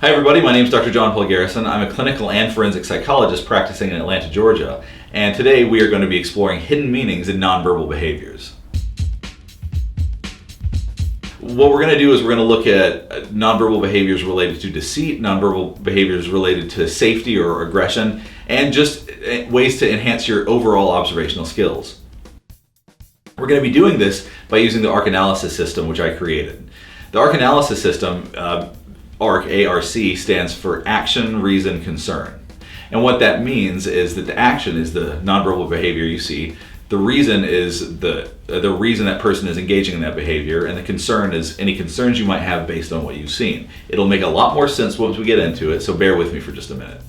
Hi everybody, my name is Dr. Paul Garrison. I'm a clinical and forensic psychologist practicing in Atlanta, Georgia, and today we are going to be exploring hidden meanings in nonverbal behaviors. What we're going to do is we're going to look at nonverbal behaviors related to deceit, nonverbal behaviors related to safety or aggression, and just ways to enhance your overall observational skills. We're going to be doing this by using the ARC analysis system, which I created. The ARC analysis system, ARC, A-R-C, stands for action, reason, concern. And what that means is that the action is the nonverbal behavior you see, the reason is the reason that person is engaging in that behavior, and the concern is any concerns you might have based on what you've seen. It'll make a lot more sense once we get into it, so bear with me for just a minute.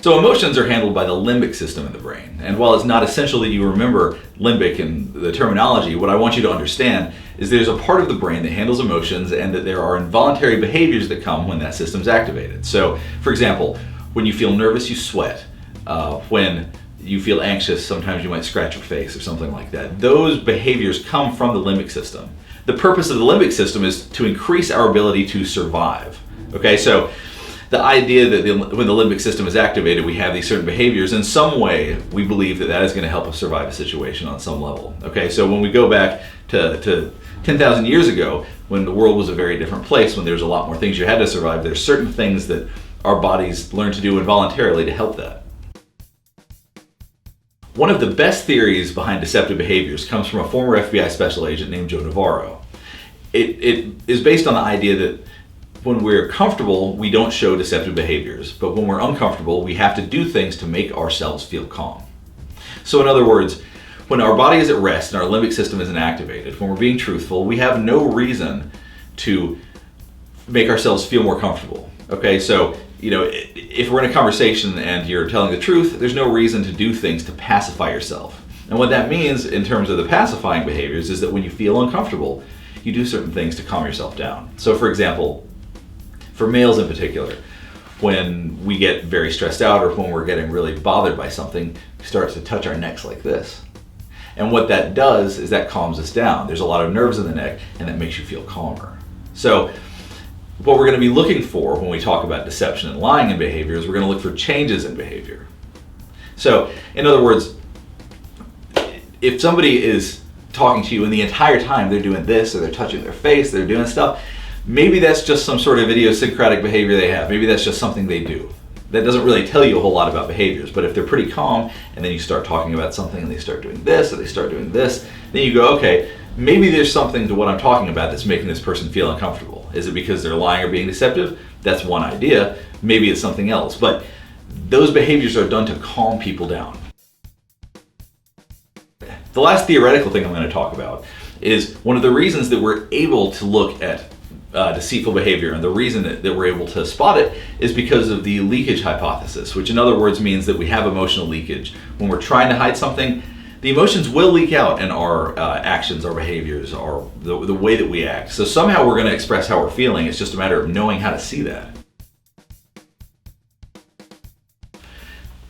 So emotions are handled by the limbic system in the brain, and while it's not essential that you remember limbic and the terminology, what I want you to understand is there's a part of the brain that handles emotions and that there are involuntary behaviors that come when that system's activated. So, for example, when you feel nervous, you sweat. When you feel anxious, sometimes you might scratch your face or something like that. Those behaviors come from the limbic system. The purpose of the limbic system is to increase our ability to survive. Okay, so the idea that when the limbic system is activated, we have these certain behaviors. In some way, we believe that is going to help us survive a situation on some level. Okay, so when we go back to 10,000 years ago, when the world was a very different place, when there's a lot more things you had to survive, there's certain things that our bodies learn to do involuntarily to help that. One of the best theories behind deceptive behaviors comes from a former FBI special agent named Joe Navarro. It is based on the idea that when we're comfortable, we don't show deceptive behaviors, but when we're uncomfortable, we have to do things to make ourselves feel calm. So in other words, when our body is at rest and our limbic system isn't activated, when we're being truthful, we have no reason to make ourselves feel more comfortable. Okay, so if we're in a conversation and you're telling the truth, there's no reason to do things to pacify yourself. And what that means in terms of the pacifying behaviors is that when you feel uncomfortable, you do certain things to calm yourself down. So for example, for males in particular, when we get very stressed out or when we're getting really bothered by something, we start to touch our necks like this. And what that does is that calms us down. There's a lot of nerves in the neck, and that makes you feel calmer. So what we're going to be looking for when we talk about deception and lying in behavior is we're going to look for changes in behavior. So in other words, if somebody is talking to you and the entire time they're doing this, or they're touching their face, they're doing stuff, maybe that's just some sort of idiosyncratic behavior they have. Maybe that's just something they do. That doesn't really tell you a whole lot about behaviors, but if they're pretty calm and then you start talking about something and they start doing this or they start doing this, then you go, okay, maybe there's something to what I'm talking about that's making this person feel uncomfortable. Is it because they're lying or being deceptive? That's one idea. Maybe it's something else, but those behaviors are done to calm people down. The last theoretical thing I'm going to talk about is one of the reasons that we're able to look at deceitful behavior, and the reason that we're able to spot it is because of the leakage hypothesis, which in other words means that we have emotional leakage. When we're trying to hide something, the emotions will leak out in our actions, our behaviors, or the way that we act. So somehow we're going to express how we're feeling. It's just a matter of knowing how to see that.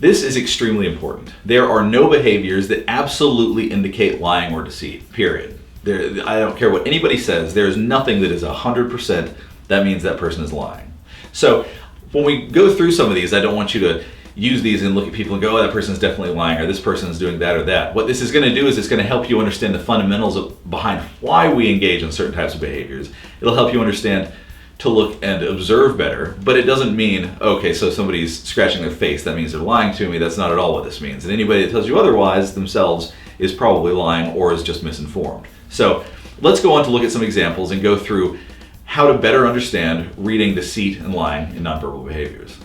This is extremely important. There are no behaviors that absolutely indicate lying or deceit, period. I don't care what anybody says, there is nothing that is 100% that means that person is lying. So when we go through some of these, I don't want you to use these and look at people and go, oh, that person is definitely lying, or this person is doing that or that. What this is going to do is it's going to help you understand the fundamentals behind why we engage in certain types of behaviors. It'll help you understand to look and observe better, but it doesn't mean, okay, so somebody's scratching their face, that means they're lying to me. That's not at all what this means. And anybody that tells you otherwise themselves is probably lying or is just misinformed. So let's go on to look at some examples and go through how to better understand reading deceit and lying in nonverbal behaviors.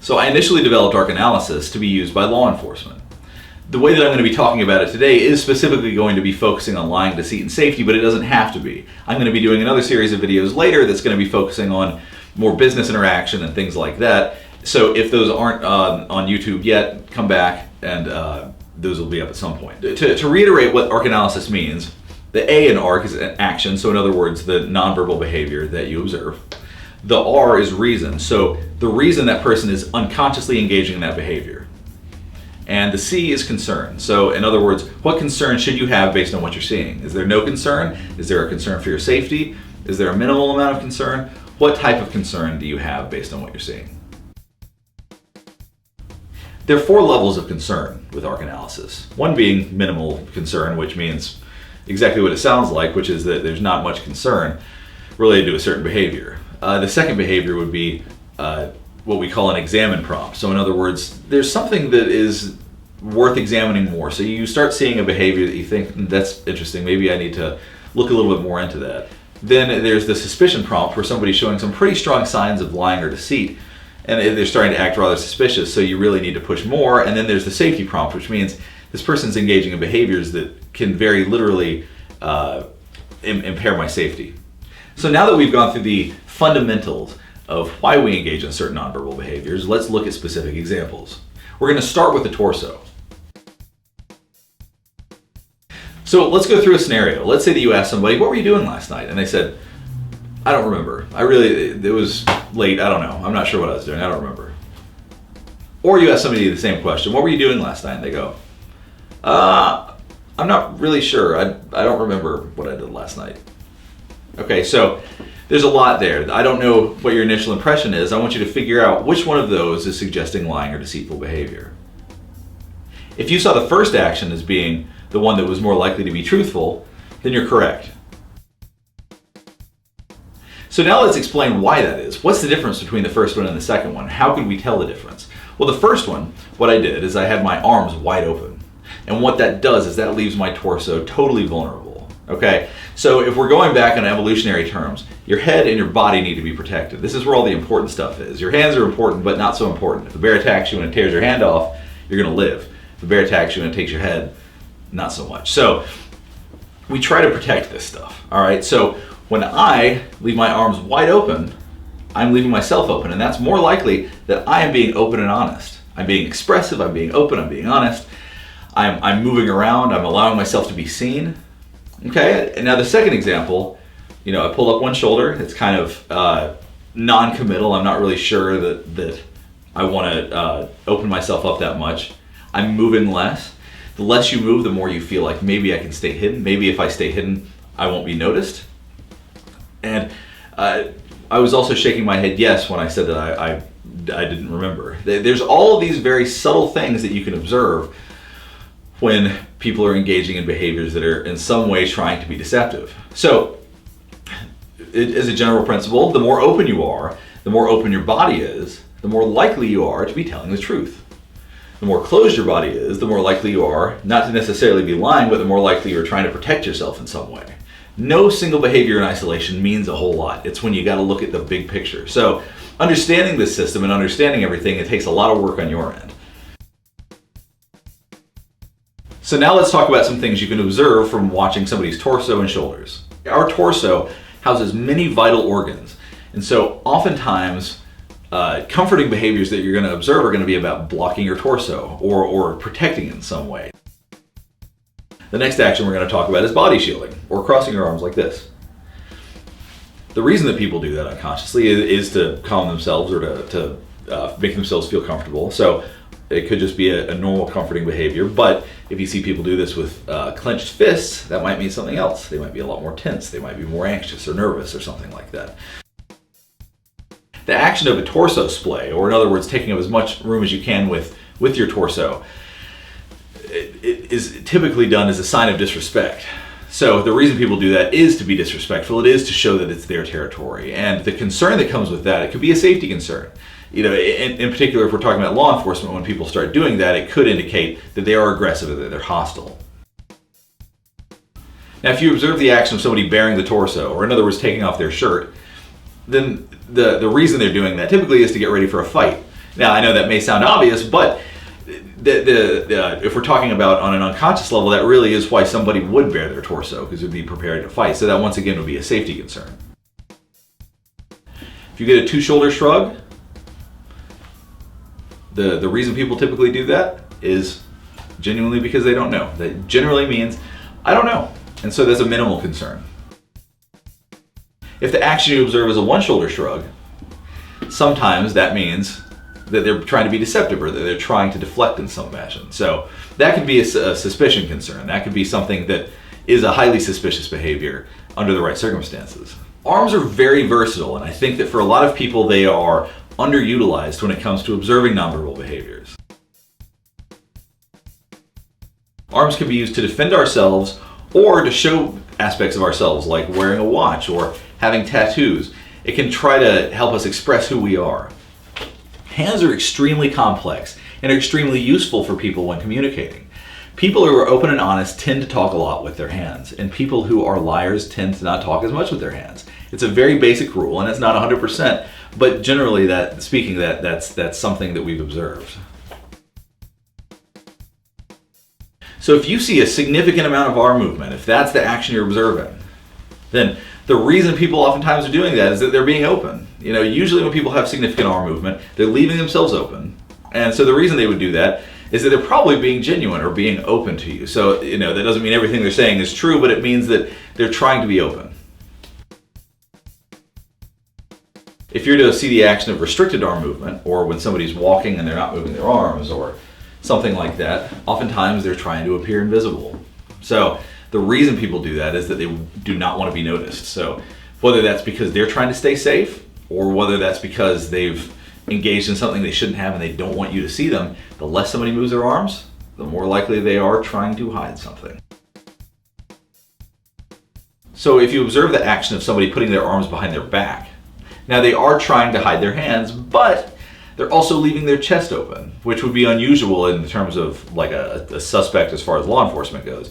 So I initially developed ARC analysis to be used by law enforcement. The way that I'm going to be talking about it today is specifically going to be focusing on lying, deceit, and safety, but it doesn't have to be. I'm going to be doing another series of videos later that's going to be focusing on more business interaction and things like that. So if those aren't on YouTube yet, come back and those will be up at some point. To reiterate what ARC analysis means, the A in ARC is an action, so in other words, the nonverbal behavior that you observe. The R is reason, so the reason that person is unconsciously engaging in that behavior. And the C is concern. So in other words, what concern should you have based on what you're seeing? Is there no concern? Is there a concern for your safety? Is there a minimal amount of concern? What type of concern do you have based on what you're seeing? There are 4 levels of concern with ARC analysis. One being minimal concern, which means exactly what it sounds like, which is that there's not much concern related to a certain behavior. The second behavior would be what we call an examine prompt. So in other words, there's something that is worth examining more. So you start seeing a behavior that you think, that's interesting, maybe I need to look a little bit more into that. Then there's the suspicion prompt where somebody's showing some pretty strong signs of lying or deceit, and they're starting to act rather suspicious, so you really need to push more. And then there's the safety prompt, which means this person's engaging in behaviors that can very literally impair my safety. So now that we've gone through the fundamentals of why we engage in certain nonverbal behaviors, let's look at specific examples. We're going to start with the torso. So let's go through a scenario. Let's say that you ask somebody, what were you doing last night? And they said, I don't remember. It was late. I don't know. I'm not sure what I was doing. I don't remember. Or you ask somebody the same question. What were you doing last night? And they go, I'm not really sure. I don't remember what I did last night. Okay, so there's a lot there. I don't know what your initial impression is. I want you to figure out which one of those is suggesting lying or deceitful behavior. If you saw the first action as being the one that was more likely to be truthful, then you're correct. So now let's explain why that is. What's the difference between the first one and the second one? How can we tell the difference? Well, the first one, what I did is I had my arms wide open. And what that does is that leaves my torso totally vulnerable. Okay? So if we're going back in evolutionary terms, your head and your body need to be protected. This is where all the important stuff is. Your hands are important, but not so important. If a bear attacks you and it tears your hand off, you're going to live. If a bear attacks you and it takes your head, not so much. So we try to protect this stuff. All right? So when I leave my arms wide open, I'm leaving myself open, and that's more likely that I am being open and honest. I'm being expressive, I'm being open, I'm being honest. I'm moving around, I'm allowing myself to be seen. Okay, and now the second example, I pull up one shoulder. It's kind of non-committal. I'm not really sure that I want to open myself up that much. I'm moving less. The less you move, the more you feel like maybe I can stay hidden. Maybe if I stay hidden, I won't be noticed. And I was also shaking my head yes when I said that I didn't remember. There's all of these very subtle things that you can observe when people are engaging in behaviors that are in some way trying to be deceptive. So, as a general principle, the more open you are, the more open your body is, the more likely you are to be telling the truth. The more closed your body is, the more likely you are not to necessarily be lying, but the more likely you're trying to protect yourself in some way. No single behavior in isolation means a whole lot. It's when you got to look at the big picture. So, understanding this system and understanding everything, it takes a lot of work on your end. So now let's talk about some things you can observe from watching somebody's torso and shoulders. Our torso houses many vital organs, and so oftentimes comforting behaviors that you're going to observe are going to be about blocking your torso or protecting it in some way. The next action we're going to talk about is body shielding, or crossing your arms like this. The reason that people do that unconsciously is to calm themselves or to make themselves feel comfortable. So it could just be a normal comforting behavior, but if you see people do this with clenched fists, that might mean something else. They might be a lot more tense, they might be more anxious or nervous or something like that. The action of a torso splay, or in other words, taking up as much room as you can with your torso, it is typically done as a sign of disrespect. So the reason people do that is to be disrespectful. It is to show that it's their territory. And the concern that comes with that, it could be a safety concern. In particular, if we're talking about law enforcement, when people start doing that, it could indicate that they are aggressive or that they're hostile. Now, if you observe the action of somebody baring the torso, or in other words, taking off their shirt, then the reason they're doing that typically is to get ready for a fight. Now, I know that may sound obvious, but if we're talking about on an unconscious level, that really is why somebody would bare their torso, because they'd be prepared to fight. So that once again would be a safety concern. If you get a two-shoulder shrug, the reason people typically do that is genuinely because they don't know. That generally means, I don't know. And so there's a minimal concern. If the action you observe is a one-shoulder shrug, sometimes that means that they're trying to be deceptive or that they're trying to deflect in some fashion. So that could be a suspicion concern. That could be something that is a highly suspicious behavior under the right circumstances. Arms are very versatile, and I think that for a lot of people they are underutilized when it comes to observing nonverbal behaviors. Arms can be used to defend ourselves or to show aspects of ourselves, like wearing a watch or having tattoos. It can try to help us express who we are. Hands are extremely complex and are extremely useful for people when communicating. People who are open and honest tend to talk a lot with their hands, and people who are liars tend to not talk as much with their hands. It's a very basic rule, and it's not 100%, but generally that's something that we've observed. So if you see a significant amount of arm movement, if that's the action you're observing, then the reason people oftentimes are doing that is that they're being open. Usually when people have significant arm movement, they're leaving themselves open. And so the reason they would do that is that they're probably being genuine or being open to you. So, that doesn't mean everything they're saying is true, but it means that they're trying to be open. If you're to see the action of restricted arm movement, or when somebody's walking and they're not moving their arms, or something like that, oftentimes they're trying to appear invisible. So the reason people do that is that they do not want to be noticed. So whether that's because they're trying to stay safe, or whether that's because they've engaged in something they shouldn't have and they don't want you to see them, the less somebody moves their arms, the more likely they are trying to hide something. So if you observe the action of somebody putting their arms behind their back, now they are trying to hide their hands, but they're also leaving their chest open, which would be unusual in terms of like a suspect as far as law enforcement goes.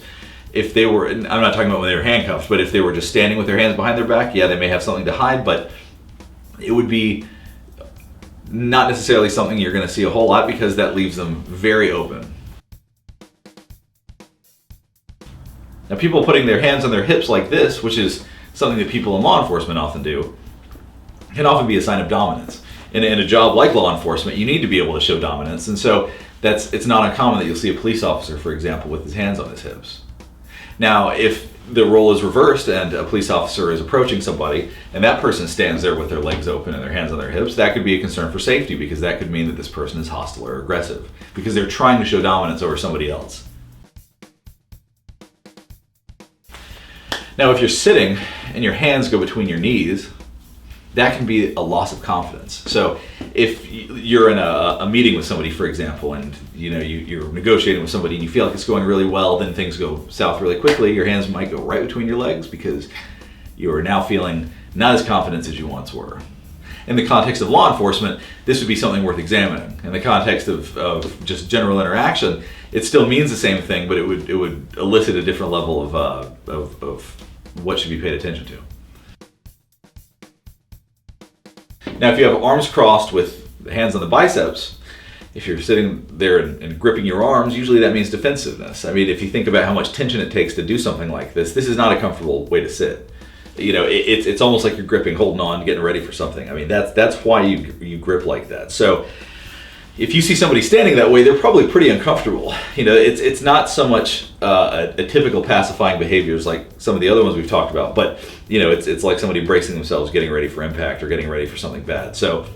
If they were, I'm not talking about when they were handcuffed, but if they were just standing with their hands behind their back, yeah, they may have something to hide, but it would be not necessarily something you're going to see a whole lot because that leaves them very open. Now, people putting their hands on their hips like this, which is something that people in law enforcement often do, can often be a sign of dominance. In a job like law enforcement, you need to be able to show dominance, and so it's not uncommon that you'll see a police officer, for example, with his hands on his hips. Now, if the role is reversed and a police officer is approaching somebody and that person stands there with their legs open and their hands on their hips, that could be a concern for safety, because that could mean that this person is hostile or aggressive because they're trying to show dominance over somebody else. Now, if you're sitting and your hands go between your knees, that can be a loss of confidence. So if you're in a meeting with somebody, for example, and you're negotiating with somebody and you feel like it's going really well, then things go south really quickly, your hands might go right between your legs because you are now feeling not as confident as you once were. In the context of law enforcement, this would be something worth examining. In the context of just general interaction, it still means the same thing, but it would elicit a different level of what should be paid attention to. Now, if you have arms crossed with hands on the biceps, if you're sitting there and gripping your arms, usually that means defensiveness. I mean, if you think about how much tension it takes to do something like this is not a comfortable way to sit. It's almost like you're gripping, holding on, getting ready for something. I mean, that's why you grip like that. So if you see somebody standing that way, they're probably pretty uncomfortable. It's not so much a typical pacifying behaviors like some of the other ones we've talked about, but it's like somebody bracing themselves, getting ready for impact or getting ready for something bad. So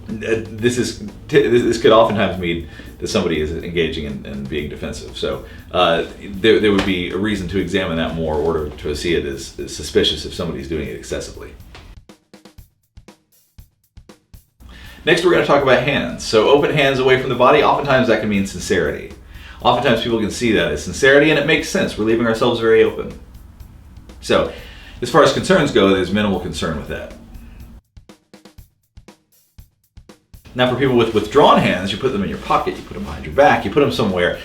this could oftentimes mean that somebody is engaging in being defensive. So there would be a reason to examine that more, or to see it as suspicious if somebody's doing it excessively. Next, we're going to talk about hands. So open hands away from the body, oftentimes that can mean sincerity. Oftentimes people can see that as sincerity, and it makes sense. We're leaving ourselves very open. So as far as concerns go, there's minimal concern with that. Now, for people with withdrawn hands, you put them in your pocket, you put them behind your back, you put them somewhere.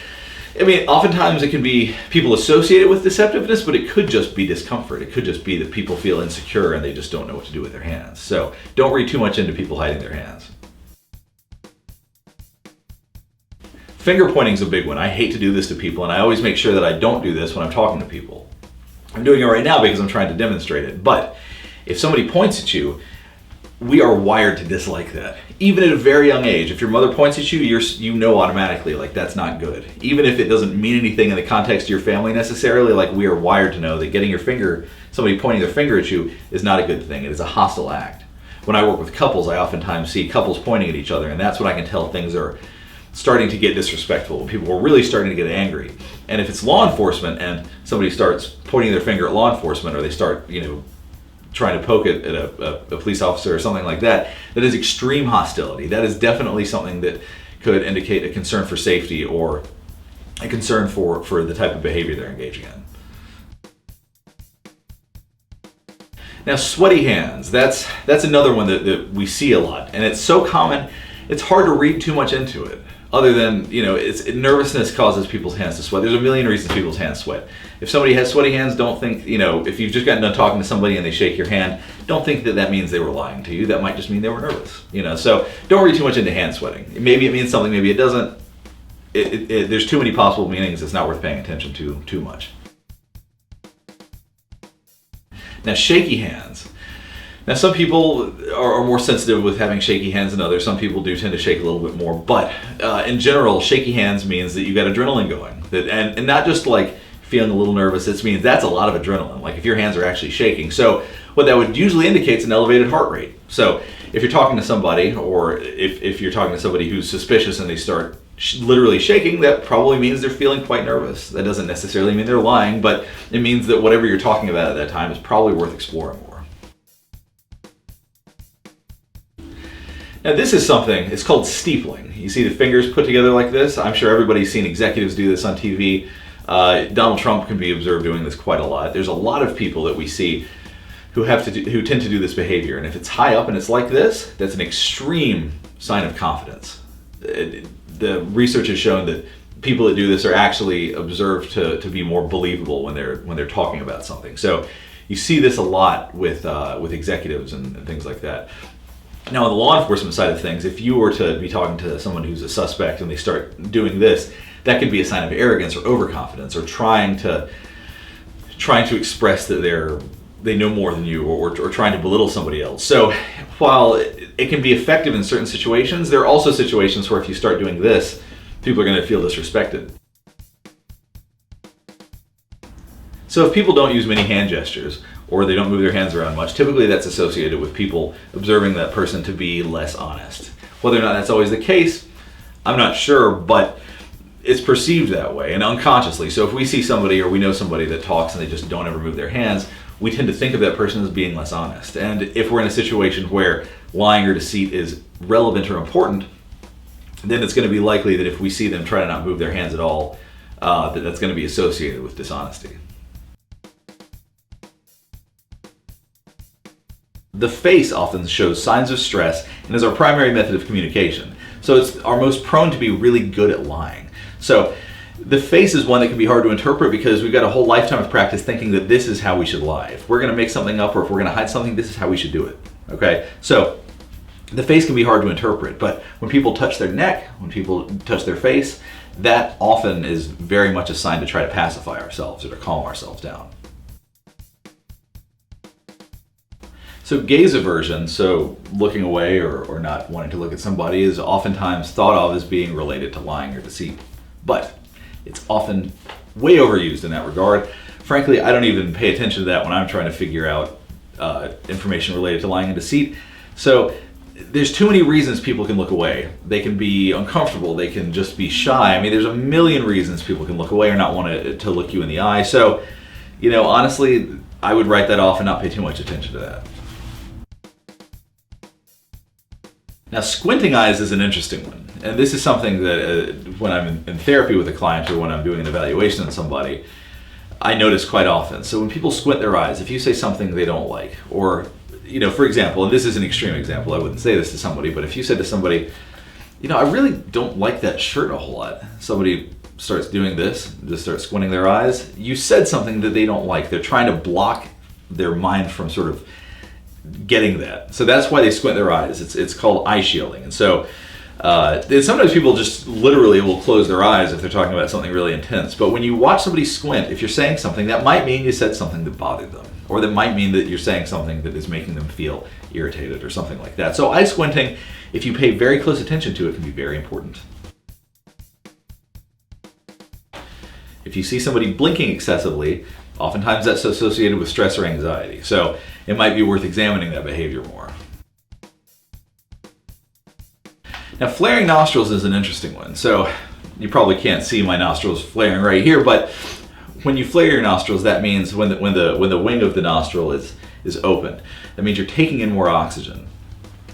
I mean, oftentimes it can be people associated with deceptiveness, but it could just be discomfort. It could just be that people feel insecure and they just don't know what to do with their hands. So don't read too much into people hiding their hands. Finger pointing is a big one. I hate to do this to people, and I always make sure that I don't do this when I'm talking to people. I'm doing it right now because I'm trying to demonstrate it. But if somebody points at you, we are wired to dislike that. Even at a very young age, if your mother points at you, you know automatically, like, that's not good. Even if it doesn't mean anything in the context of your family necessarily, like, we are wired to know that somebody pointing their finger at you is not a good thing. It is a hostile act. when I work with couples, I oftentimes see couples pointing at each other, and that's when I can tell things are starting to get disrespectful, when people are really starting to get angry. And if it's law enforcement and somebody starts pointing their finger at law enforcement, or they start, trying to poke it at a police officer or something like that, that is extreme hostility. That is definitely something that could indicate a concern for safety or a concern for the type of behavior they're engaging in. Now, sweaty hands, that's another one that we see a lot, and it's so common, it's hard to read too much into it. Other than, nervousness causes people's hands to sweat. There's a million reasons people's hands sweat. If somebody has sweaty hands, don't think, if you've just gotten done talking to somebody and they shake your hand, don't think that means they were lying to you. That might just mean they were nervous, So don't read too much into hand sweating. Maybe it means something, maybe it doesn't. There's too many possible meanings. It's not worth paying attention to too much. Now, shaky hands. Now, some people are more sensitive with having shaky hands than others. Some people do tend to shake a little bit more. But in general, shaky hands means that you've got adrenaline going. And not just like feeling a little nervous. It means that's a lot of adrenaline, like if your hands are actually shaking. So what that would usually indicate is an elevated heart rate. So if you're talking to somebody, or if you're talking to somebody who's suspicious and they start literally shaking, that probably means they're feeling quite nervous. That doesn't necessarily mean they're lying, but it means that whatever you're talking about at that time is probably worth exploring more. Now, this is something, it's called steepling. You see the fingers put together like this. I'm sure everybody's seen executives do this on TV. Donald Trump can be observed doing this quite a lot. There's a lot of people that we see who tend to do this behavior. And if it's high up and it's like this, that's an extreme sign of confidence. The research has shown that people that do this are actually observed to be more believable when they're talking about something. So you see this a lot with executives and things like that. Now, on the law enforcement side of things, if you were to be talking to someone who's a suspect and they start doing this, that could be a sign of arrogance or overconfidence, or trying to express that they know more than you, or trying to belittle somebody else. So while it can be effective in certain situations, there are also situations where if you start doing this, people are going to feel disrespected. So if people don't use many hand gestures, or they don't move their hands around much, typically that's associated with people observing that person to be less honest. Whether or not that's always the case, I'm not sure, but it's perceived that way, and unconsciously. So if we see somebody, or we know somebody that talks and they just don't ever move their hands, we tend to think of that person as being less honest. And if we're in a situation where lying or deceit is relevant or important, then it's going to be likely that if we see them try to not move their hands at all, that's going to be associated with dishonesty. The face often shows signs of stress and is our primary method of communication. So it's our most prone to be really good at lying. So the face is one that can be hard to interpret, because we've got a whole lifetime of practice thinking that this is how we should lie. If we're going to make something up, or if we're going to hide something, this is how we should do it. Okay? So the face can be hard to interpret, but when people touch their neck, when people touch their face, that often is very much a sign to try to pacify ourselves or to calm ourselves down. So gaze aversion, so looking away or not wanting to look at somebody, is oftentimes thought of as being related to lying or deceit. But it's often way overused in that regard. Frankly, I don't even pay attention to that when I'm trying to figure out information related to lying and deceit. So there's too many reasons people can look away. They can be uncomfortable, they can just be shy. I mean, there's a million reasons people can look away or not want to look you in the eye. So, honestly, I would write that off and not pay too much attention to that. Now, squinting eyes is an interesting one, and this is something that when I'm in therapy with a client, or when I'm doing an evaluation on somebody, I notice quite often. So when people squint their eyes, if you say something they don't like, or, for example, and this is an extreme example, I wouldn't say this to somebody, but if you said to somebody, I really don't like that shirt a whole lot, somebody starts doing this, just starts squinting their eyes, you said something that they don't like. They're trying to block their mind from sort of getting that. So that's why they squint their eyes. It's called eye shielding. And so sometimes people just literally will close their eyes if they're talking about something really intense. But when you watch somebody squint, if you're saying something, that might mean you said something that bothered them, or that might mean that you're saying something that is making them feel irritated or something like that. So eye squinting, if you pay very close attention to it, can be very important. If you see somebody blinking excessively, oftentimes that's associated with stress or anxiety. So it might be worth examining that behavior more. Now, flaring nostrils is an interesting one. So you probably can't see my nostrils flaring right here, but when you flare your nostrils, that means when the wing of the nostril is open, that means you're taking in more oxygen.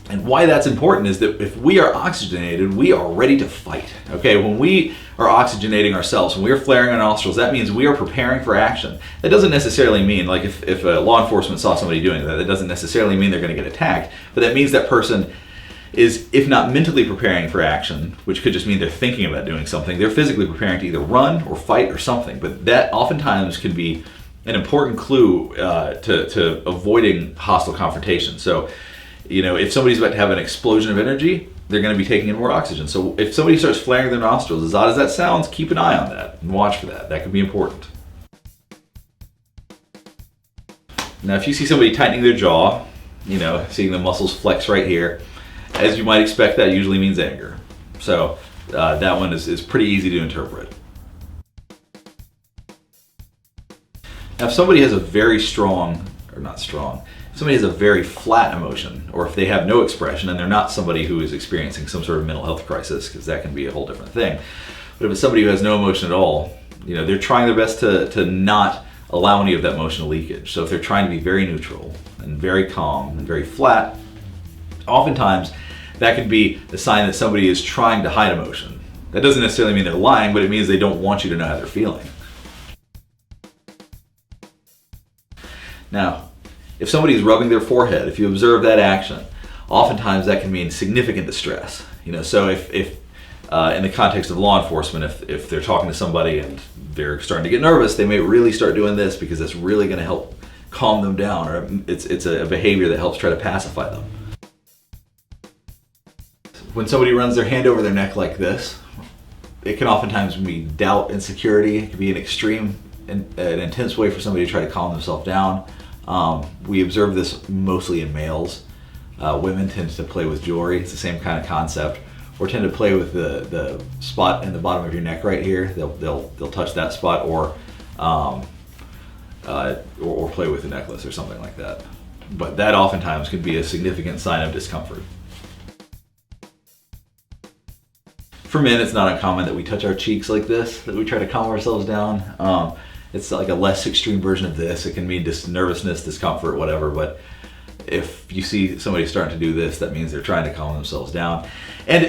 And why that's important is that if we are oxygenated, we are ready to fight. Okay, when we are oxygenating ourselves, when we're flaring our nostrils, that means we are preparing for action. That doesn't necessarily mean, like if law enforcement saw somebody doing that, that doesn't necessarily mean they're going to get attacked, but that means that person is, if not mentally preparing for action, which could just mean they're thinking about doing something, they're physically preparing to either run or fight or something. But that oftentimes can be an important clue to avoiding hostile confrontation. So, if somebody's about to have an explosion of energy, they're going to be taking in more oxygen. So if somebody starts flaring their nostrils, as odd as that sounds, keep an eye on that and watch for that. That could be important. Now, if you see somebody tightening their jaw, seeing the muscles flex right here, as you might expect, that usually means anger. So that one is pretty easy to interpret. Now, if somebody has a very strong, or not strong, if somebody has a very flat emotion, or if they have no expression and they're not somebody who is experiencing some sort of mental health crisis, because that can be a whole different thing, but if it's somebody who has no emotion at all, they're trying their best to not allow any of that emotional leakage. So if they're trying to be very neutral and very calm and very flat, oftentimes that could be a sign that somebody is trying to hide emotion. That doesn't necessarily mean they're lying, but it means they don't want you to know how they're feeling. Now, if somebody is rubbing their forehead, if you observe that action, oftentimes that can mean significant distress. So if in the context of law enforcement, if they're talking to somebody and they're starting to get nervous, they may really start doing this because it's really going to help calm them down, or it's a behavior that helps try to pacify them. When somebody runs their hand over their neck like this, it can oftentimes be doubt, insecurity. It can be an extreme, an intense way for somebody to try to calm themselves down. We observe this mostly in males. Women tend to play with jewelry. It's the same kind of concept. Or tend to play with the spot in the bottom of your neck right here. They'll touch that spot, or play with a necklace or something like that. But that oftentimes can be a significant sign of discomfort. For men, it's not uncommon that we touch our cheeks like this, that we try to calm ourselves down. It's like a less extreme version of this. It can mean nervousness, discomfort, whatever, but if you see somebody starting to do this, that means they're trying to calm themselves down. And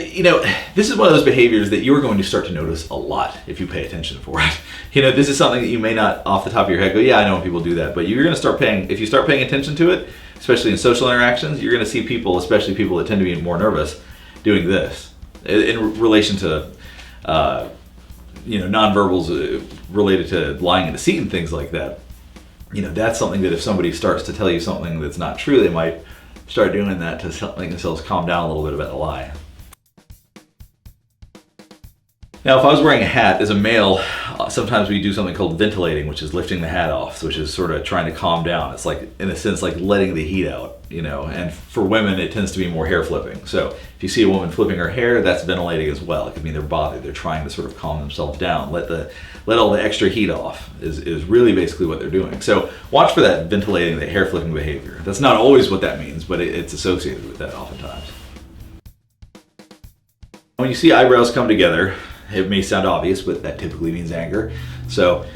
this is one of those behaviors that you're going to start to notice a lot if you pay attention for it. This is something that you may not off the top of your head go, yeah, I know when people do that, but you're going to start if you start paying attention to it, especially in social interactions, you're going to see people, especially people that tend to be more nervous, doing this in relation to nonverbals related to lying and deceit and things like that. That's something that if somebody starts to tell you something that's not true, they might start doing that to make themselves calm down a little bit about the lie. Now, if I was wearing a hat as a male, sometimes we do something called ventilating, which is lifting the hat off, which is sort of trying to calm down. It's like, in a sense, like letting the heat out, and for women, it tends to be more hair flipping. So if you see a woman flipping her hair, that's ventilating as well. It could mean they're bothered. They're trying to sort of calm themselves down, let all the extra heat off is really basically what they're doing. So watch for that ventilating, the hair flipping behavior. That's not always what that means, but it's associated with that oftentimes. When you see eyebrows come together, it may sound obvious, but that typically means anger. So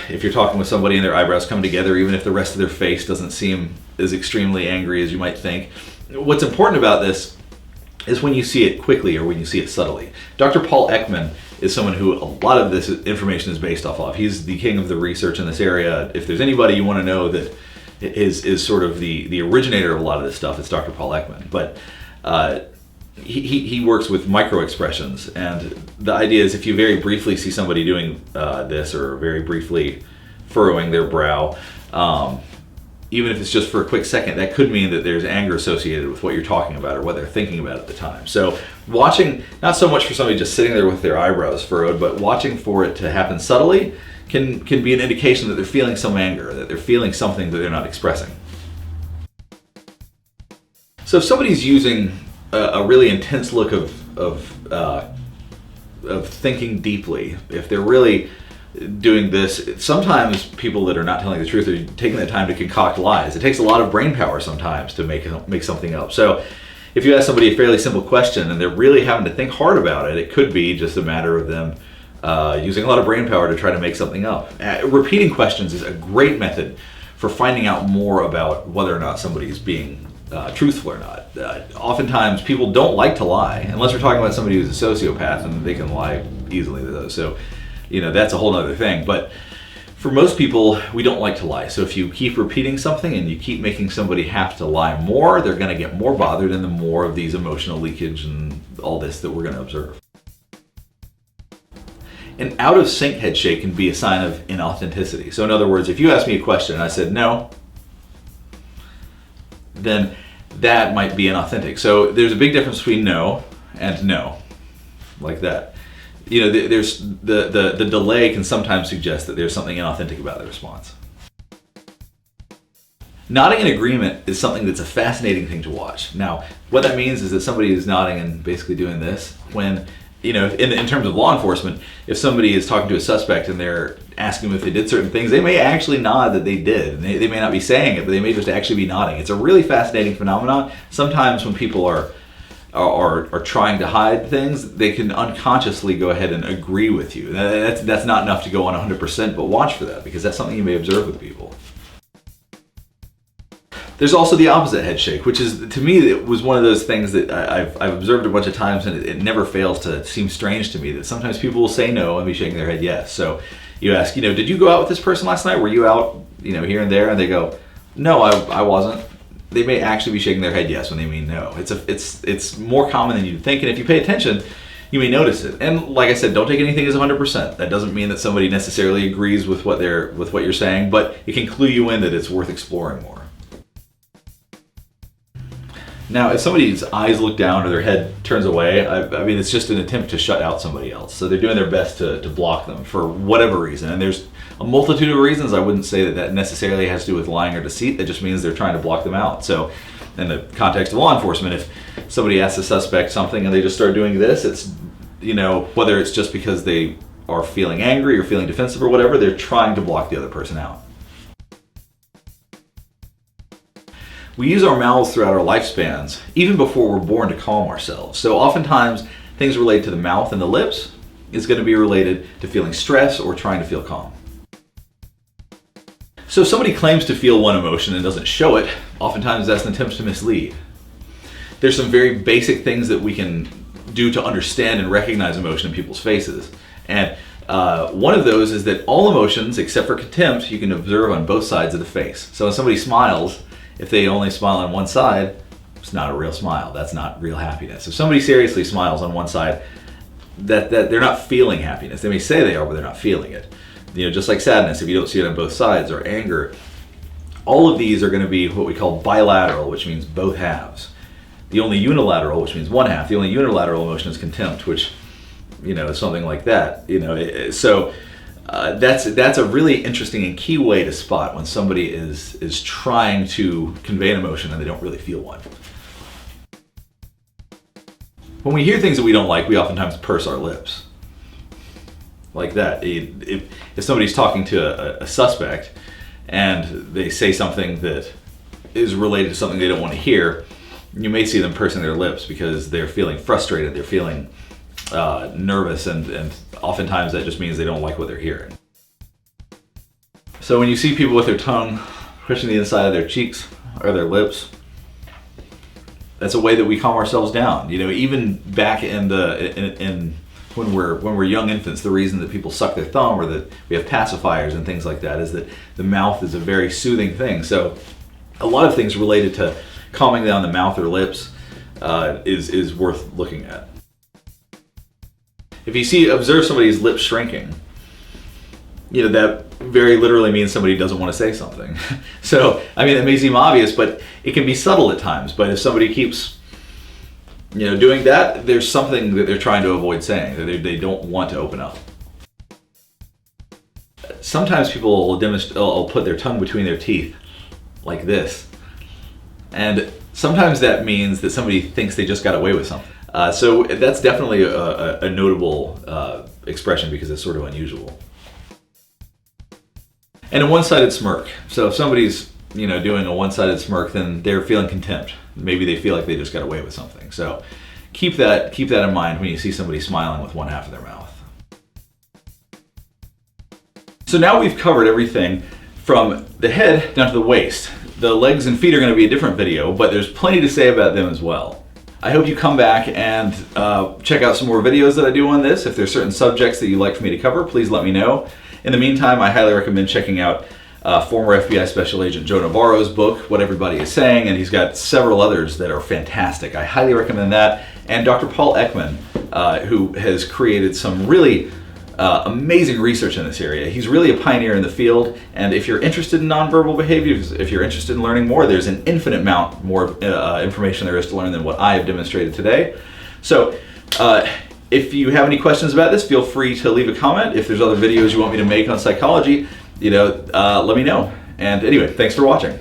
if you're talking with somebody and their eyebrows come together, even if the rest of their face doesn't seem as extremely angry as you might think, what's important about this is when you see it quickly or when you see it subtly. Dr. Paul Ekman is someone who a lot of this information is based off of. He's the king of the research in this area. If there's anybody you want to know that is sort of the originator of a lot of this stuff, it's Dr. Paul Ekman. But he works with micro expressions, and the idea is if you very briefly see somebody doing this, or very briefly furrowing their brow, even if it's just for a quick second, that could mean that there's anger associated with what you're talking about or what they're thinking about at the time. So watching, not so much for somebody just sitting there with their eyebrows furrowed, but watching for it to happen subtly can be an indication that they're feeling some anger, that they're feeling something that they're not expressing. So if somebody's using a really intense look of thinking deeply, if they're really doing this, sometimes people that are not telling the truth are taking the time to concoct lies. It takes a lot of brain power sometimes to make something up. So if you ask somebody a fairly simple question and they're really having to think hard about it, it could be just a matter of them using a lot of brain power to try to make something up. Repeating questions is a great method for finding out more about whether or not somebody is being truthful or not. Oftentimes people don't like to lie, unless we're talking about somebody who's a sociopath, and they can lie easily though. So, that's a whole other thing. But for most people, we don't like to lie. So if you keep repeating something and you keep making somebody have to lie more, they're going to get more bothered, and the more of these emotional leakage and all this that we're going to observe. An out of sync head shake can be a sign of inauthenticity. So in other words, if you asked me a question and I said no, then that might be inauthentic. So there's a big difference between no and no, like that. There's the delay can sometimes suggest that there's something inauthentic about the response. Nodding in agreement is something that's a fascinating thing to watch. Now, what that means is that somebody is nodding and basically doing this when, in terms of law enforcement, if somebody is talking to a suspect and they're asking them if they did certain things, they may actually nod that they did. And they may not be saying it, but they may just actually be nodding. It's a really fascinating phenomenon. Sometimes when people are trying to hide things, they can unconsciously go ahead and agree with you. That's not enough to go on 100%, but watch for that, because that's something you may observe with people. There's also the opposite head shake, which is, to me, it was one of those things that I've observed a bunch of times, and it never fails to seem strange to me that sometimes people will say no and be shaking their head yes. So you ask, did you go out with this person last night? Were you out, here and there? And they go, no, I wasn't. They may actually be shaking their head yes when they mean no. It's more common than you'd think, and if you pay attention, you may notice it. And like I said, don't take anything as 100%. That doesn't mean that somebody necessarily agrees with what you're saying, but it can clue you in that it's worth exploring more. Now, if somebody's eyes look down or their head turns away, it's just an attempt to shut out somebody else. So they're doing their best to block them for whatever reason. And there's a multitude of reasons. I wouldn't say that necessarily has to do with lying or deceit. That just means they're trying to block them out. So in the context of law enforcement, if somebody asks a suspect something and they just start doing this, it's, whether it's just because they are feeling angry or feeling defensive or whatever, they're trying to block the other person out. We use our mouths throughout our lifespans, even before we're born, to calm ourselves. So oftentimes, things related to the mouth and the lips is going to be related to feeling stress or trying to feel calm. So if somebody claims to feel one emotion and doesn't show it, oftentimes that's an attempt to mislead. There's some very basic things that we can do to understand and recognize emotion in people's faces. And one of those is that all emotions, except for contempt, you can observe on both sides of the face. So when somebody smiles, if they only smile on one side, it's not a real smile. That's not real happiness. If somebody seriously smiles on one side, that they're not feeling happiness. They may say they are, but they're not feeling it. Just like sadness, if you don't see it on both sides, or anger. All of these are going to be what we call bilateral, which means both halves. The only unilateral, which means one half. The only unilateral emotion is contempt, which, is something like that. So that's a really interesting and key way to spot when somebody is trying to convey an emotion and they don't really feel one. When we hear things that we don't like, we oftentimes purse our lips. Like that. If somebody's talking to a suspect and they say something that is related to something they don't want to hear, you may see them pursing their lips because they're feeling frustrated, they're feeling nervous, and oftentimes that just means they don't like what they're hearing. So when you see people with their tongue pushing the inside of their cheeks or their lips, that's a way that we calm ourselves down. Even back in when we're young infants, the reason that people suck their thumb or that we have pacifiers and things like that is that the mouth is a very soothing thing. So a lot of things related to calming down the mouth or lips is worth looking at. If you observe somebody's lips shrinking, that very literally means somebody doesn't want to say something. So, it may seem obvious, but it can be subtle at times. But if somebody keeps, doing that, there's something that they're trying to avoid saying, that they don't want to open up. Sometimes people will put their tongue between their teeth, like this. And sometimes that means that somebody thinks they just got away with something. So that's definitely a notable expression because it's sort of unusual. And a one-sided smirk. So if somebody's doing a one-sided smirk, then they're feeling contempt. Maybe they feel like they just got away with something. So keep that in mind when you see somebody smiling with one half of their mouth. So now we've covered everything from the head down to the waist. The legs and feet are going to be a different video, but there's plenty to say about them as well. I hope you come back and check out some more videos that I do on this. If there's certain subjects that you'd like for me to cover, please let me know. In the meantime, I highly recommend checking out former FBI Special Agent Joe Navarro's book, What Everybody Is Saying, and he's got several others that are fantastic. I highly recommend that. And Dr. Paul Ekman, who has created some really amazing research in this area. He's really a pioneer in the field, and if you're interested in nonverbal behaviors, if you're interested in learning more, there's an infinite amount more information there is to learn than what I have demonstrated today. So if you have any questions about this, feel free to leave a comment. If there's other videos you want me to make on psychology, let me know. And anyway, thanks for watching.